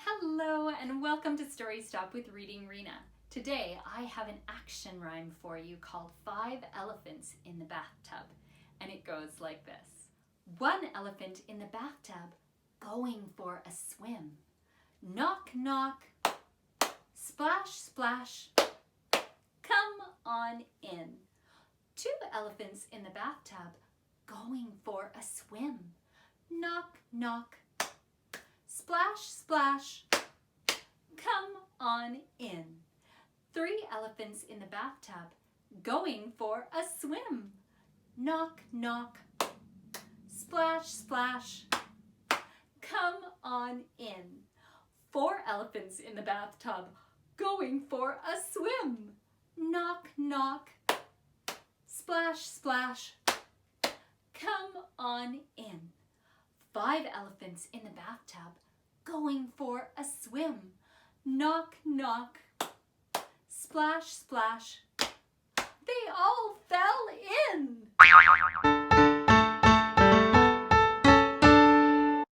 Hello and welcome to Story Stop with Reading Rena. Today I have an action rhyme for you called 5 Elephants in the Bathtub, and it goes like this. 1 elephant in the bathtub going for a swim. Knock, knock, splash, splash, come on in. 2 elephants in the bathtub going for a swim. Knock, knock, splash, splash, come on in. 3 elephants in the bathtub going for a swim. Knock, knock, splash, splash, come on in. 4 elephants in the bathtub going for a swim. Knock, knock, splash, splash, come on in. 5 elephants in the bathtub going for a swim. Knock, knock, splash, splash, they all fell in.